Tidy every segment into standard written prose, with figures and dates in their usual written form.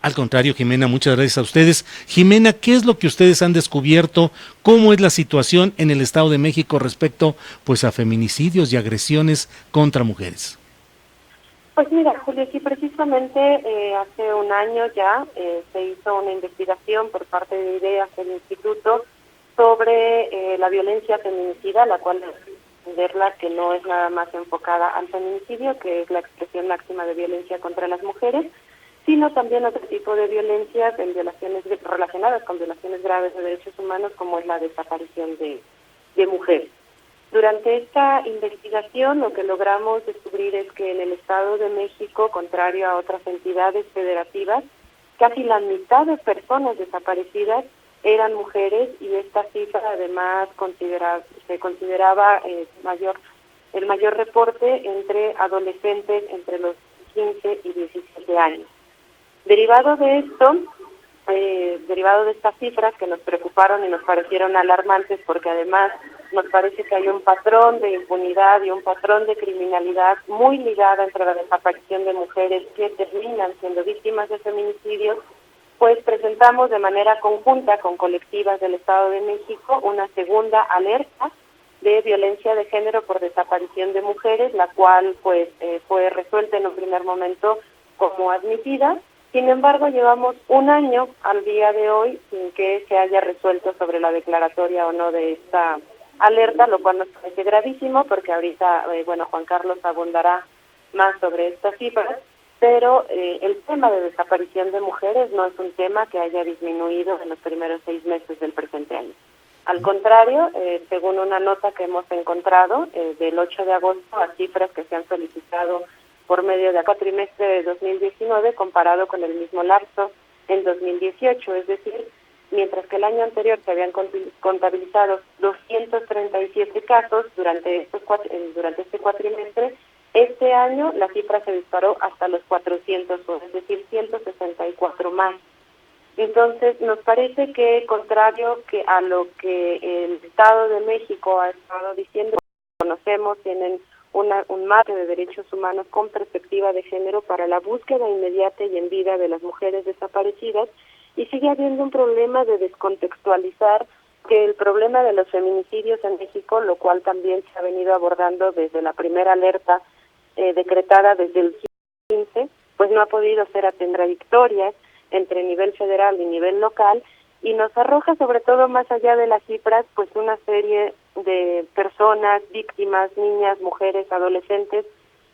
Al contrario, Jimena, muchas gracias a ustedes. Jimena, ¿qué es lo que ustedes han descubierto? ¿Cómo es la situación en el Estado de México respecto, pues, a feminicidios y agresiones contra mujeres? Pues mira, Julio, sí, precisamente hace un año ya se hizo una investigación por parte de IDEAS, el Instituto, sobre la violencia feminicida, la cual es entenderla que no es nada más enfocada al feminicidio, que es la expresión máxima de violencia contra las mujeres, sino también otro tipo de violencias en violaciones relacionadas con violaciones graves de derechos humanos, como es la desaparición de mujeres. Durante esta investigación lo que logramos descubrir es que en el Estado de México, contrario a otras entidades federativas, casi la mitad de personas desaparecidas eran mujeres, y esta cifra además se consideraba el mayor reporte entre adolescentes entre los 15 y 17 años. Derivado de esto, derivado de estas cifras que nos preocuparon y nos parecieron alarmantes, porque además nos parece que hay un patrón de impunidad y un patrón de criminalidad muy ligada entre la desaparición de mujeres que terminan siendo víctimas de feminicidios, pues presentamos de manera conjunta con colectivas del Estado de México una segunda alerta de violencia de género por desaparición de mujeres, la cual pues fue resuelta en un primer momento como admitida. Sin embargo, llevamos un año al día de hoy sin que se haya resuelto sobre la declaratoria o no de esta alerta, lo cual nos parece gravísimo, porque ahorita, Juan Carlos abundará más sobre estas cifras, pero el tema de desaparición de mujeres no es un tema que haya disminuido en los primeros 6 meses del presente año. Al contrario, según una nota que hemos encontrado del 8 de agosto, a cifras que se han solicitado por medio del cuatrimestre de 2019 comparado con el mismo lapso en 2018, es decir, mientras que el año anterior se habían contabilizado 237 casos durante este cuatrimestre, este año la cifra se disparó hasta los 400, es decir, 164 más. Entonces, nos parece que, contrario que a lo que el Estado de México ha estado diciendo, conocemos, tienen un marco de derechos humanos con perspectiva de género para la búsqueda inmediata y en vida de las mujeres desaparecidas, y sigue habiendo un problema de descontextualizar que el problema de los feminicidios en México, lo cual también se ha venido abordando desde la primera alerta decretada desde el 15, pues no ha podido ser contradictorias entre nivel federal y nivel local, y nos arroja, sobre todo más allá de las cifras, pues una serie de personas, víctimas, niñas, mujeres, adolescentes,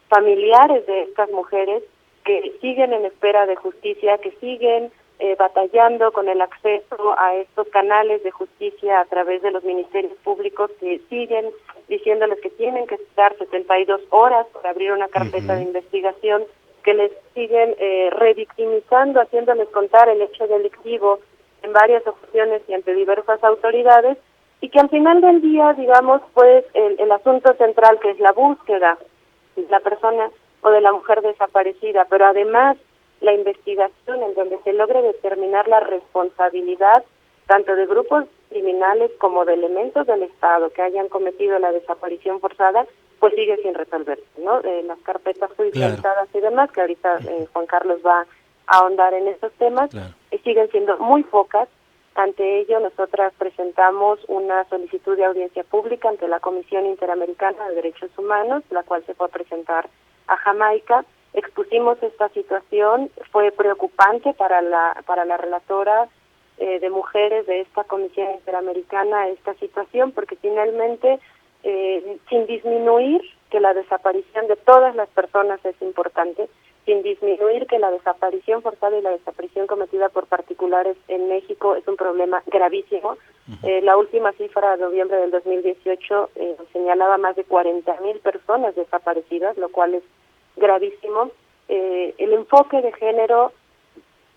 familiares de estas mujeres que siguen en espera de justicia, que siguen batallando con el acceso a estos canales de justicia a través de los ministerios públicos, que siguen diciéndoles que tienen que estar 72 horas para abrir una carpeta de investigación, que les siguen revictimizando, haciéndoles contar el hecho delictivo en varias ocasiones y ante diversas autoridades, y que al final del día, digamos, pues el asunto central, que es la búsqueda de la persona o de la mujer desaparecida, pero además la investigación en donde se logre determinar la responsabilidad tanto de grupos criminales como de elementos del Estado que hayan cometido la desaparición forzada, pues sigue sin resolverse, ¿no? Las carpetas judicializadas y demás, que ahorita Juan Carlos va a ahondar en estos temas, siguen siendo muy pocas. Ante ello, nosotras presentamos una solicitud de audiencia pública ante la Comisión Interamericana de Derechos Humanos, la cual se fue a presentar a Jamaica. Expusimos esta situación, fue preocupante para la relatora de mujeres de esta Comisión Interamericana esta situación, porque finalmente, sin disminuir que la desaparición de todas las personas es importante, sin disminuir que la desaparición forzada y la desaparición cometida por particulares en México es un problema gravísimo. La última cifra de noviembre del 2018 señalaba más de 40,000 personas desaparecidas, lo cual es gravísimo. El enfoque de género,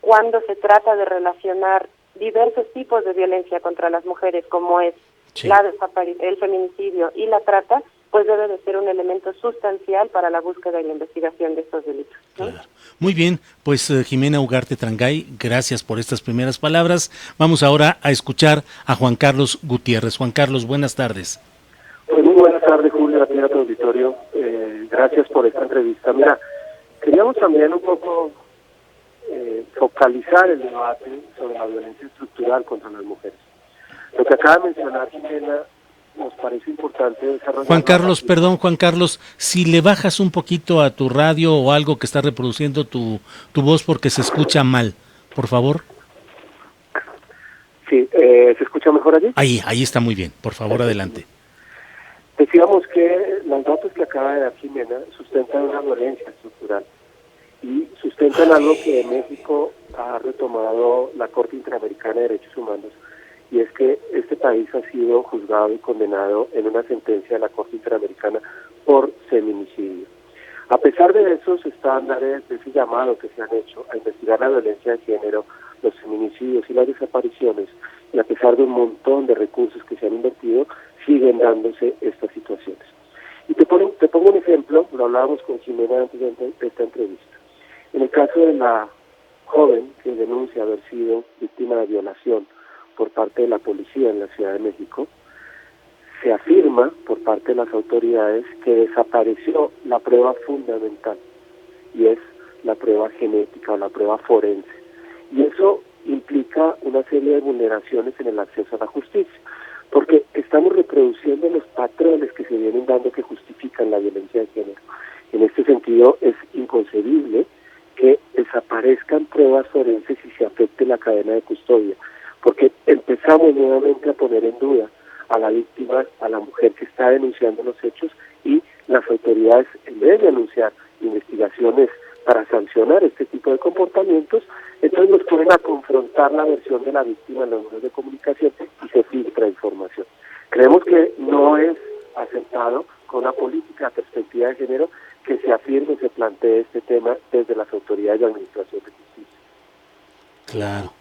cuando se trata de relacionar diversos tipos de violencia contra las mujeres, como es el feminicidio y la trata, pues debe de ser un elemento sustancial para la búsqueda y la investigación de estos delitos, ¿no? Claro. Muy bien, pues Jimena Ugarte Trangay, gracias por estas primeras palabras. Vamos ahora a escuchar a Juan Carlos Gutiérrez. Juan Carlos, buenas tardes. Pues muy buenas tardes, Julio, a ti a tu auditorio. Gracias por esta entrevista. Mira, queríamos también un poco focalizar el debate sobre la violencia estructural contra las mujeres. Lo que acaba de mencionar Jimena nos parece importante desarrollar. Juan Carlos, si le bajas un poquito a tu radio o algo que está reproduciendo tu voz porque se escucha mal, por favor. Sí, ¿se escucha mejor allí? Ahí está muy bien, por favor, adelante. Decíamos que los datos que acaba de dar Jimena sustentan una violencia estructural y sustentan algo que en México ha retomado la Corte Interamericana de Derechos Humanos, y es que este país ha sido juzgado y condenado en una sentencia de la Corte Interamericana por feminicidio. A pesar de esos estándares, de ese llamado que se han hecho a investigar la violencia de género, los feminicidios y las desapariciones, y a pesar de un montón de recursos que se han invertido, siguen dándose estas situaciones. Y te pongo un ejemplo, lo hablábamos con Jimena antes de esta entrevista. En el caso de la joven que denuncia haber sido víctima de violación por parte de la policía en la Ciudad de México, se afirma por parte de las autoridades que desapareció la prueba fundamental, y es la prueba genética o la prueba forense. Y eso implica una serie de vulneraciones en el acceso a la justicia, porque estamos reproduciendo los patrones que se vienen dando que justifican la violencia de género. En este sentido, es inconcebible que desaparezcan pruebas forenses y se afecte la cadena de custodia, porque empezamos nuevamente a poner en duda a la víctima, a la mujer que está denunciando los hechos, y las autoridades, en vez de anunciar investigaciones para sancionar este tipo de comportamientos, entonces nos ponen a confrontar la versión de la víctima en los medios de comunicación y se filtra información. Creemos que no es aceptado con una política de perspectiva de género que se afirme, se plantee este tema desde las autoridades de administración de justicia. Claro.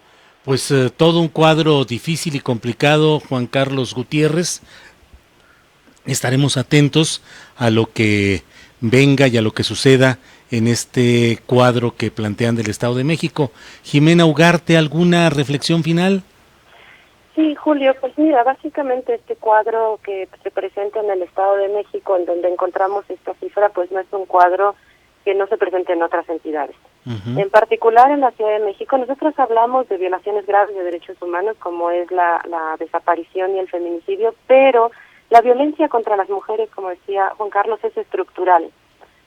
Pues todo un cuadro difícil y complicado, Juan Carlos Gutiérrez. Estaremos atentos a lo que venga y a lo que suceda en este cuadro que plantean del Estado de México. Jimena Ugarte, ¿alguna reflexión final? Sí, Julio, pues mira, básicamente este cuadro que se presenta en el Estado de México, en donde encontramos esta cifra, pues no es un cuadro que no se presente en otras entidades. En particular en la Ciudad de México, nosotros hablamos de violaciones graves de derechos humanos, como es la desaparición y el feminicidio, pero la violencia contra las mujeres, como decía Juan Carlos, es estructural.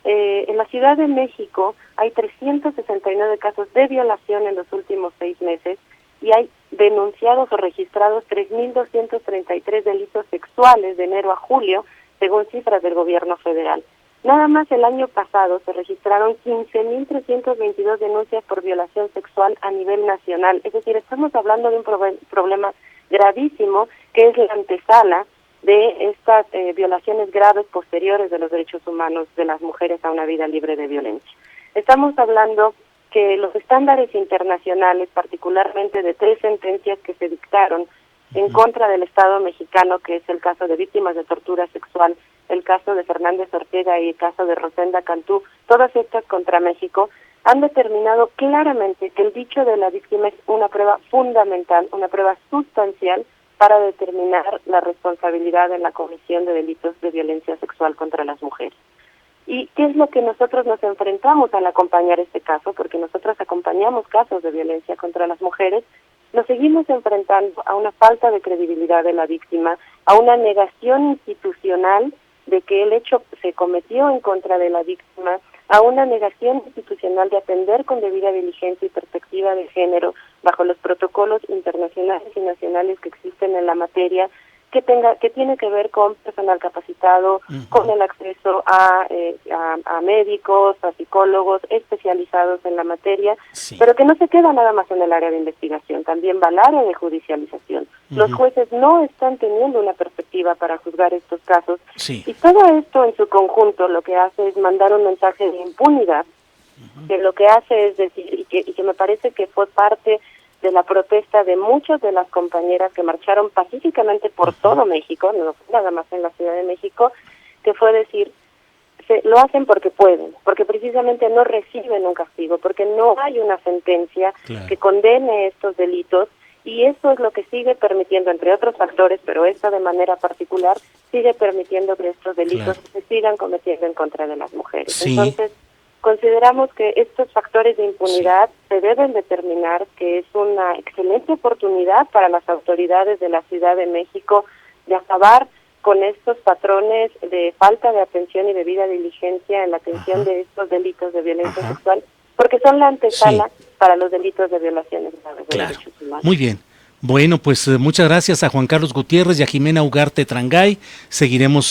En la Ciudad de México hay 369 casos de violación en los últimos 6 meses y hay denunciados o registrados 3.233 delitos sexuales de enero a julio, según cifras del gobierno federal. Nada más el año pasado se registraron 15.322 denuncias por violación sexual a nivel nacional. Es decir, estamos hablando de un problema gravísimo que es la antesala de estas violaciones graves posteriores de los derechos humanos de las mujeres a una vida libre de violencia. Estamos hablando que los estándares internacionales, particularmente de 3 sentencias que se dictaron en contra del Estado mexicano, que es el caso de víctimas de tortura sexual, el caso de Fernández Ortega y el caso de Rosenda Cantú, todas estas contra México, han determinado claramente que el dicho de la víctima es una prueba fundamental, una prueba sustancial para determinar la responsabilidad en la comisión de delitos de violencia sexual contra las mujeres. ¿Y qué es lo que nosotros nos enfrentamos al acompañar este caso? Porque nosotros acompañamos casos de violencia contra las mujeres. Nos seguimos enfrentando a una falta de credibilidad de la víctima, a una negación institucional de que el hecho se cometió en contra de la víctima, a una negación institucional de atender con debida diligencia y perspectiva de género bajo los protocolos internacionales y nacionales que existen en la materia, que tiene que ver con personal capacitado, con el acceso a médicos, a psicólogos especializados en la materia, pero que no se queda nada más en el área de investigación, también va al área de judicialización. Los jueces no están teniendo una perspectiva para juzgar estos casos, y todo esto en su conjunto lo que hace es mandar un mensaje de impunidad, que lo que hace es decir, y que me parece que fue parte de la protesta de muchas de las compañeras que marcharon pacíficamente por todo México, no nada más en la Ciudad de México, que fue decir, lo hacen porque pueden, porque precisamente no reciben un castigo, porque no hay una sentencia que condene estos delitos, y eso es lo que sigue permitiendo, entre otros factores, pero esta de manera particular, sigue permitiendo que estos delitos se sigan cometiendo en contra de las mujeres. Entonces, Consideramos que estos factores de impunidad se deben determinar, que es una excelente oportunidad para las autoridades de la Ciudad de México de acabar con estos patrones de falta de atención y debida diligencia en la atención de estos delitos de violencia sexual, porque son la antesala para los delitos de violaciones graves de derechos humanos. Muy bien. Bueno, pues muchas gracias a Juan Carlos Gutiérrez y a Jimena Ugarte Trangay. Seguiremos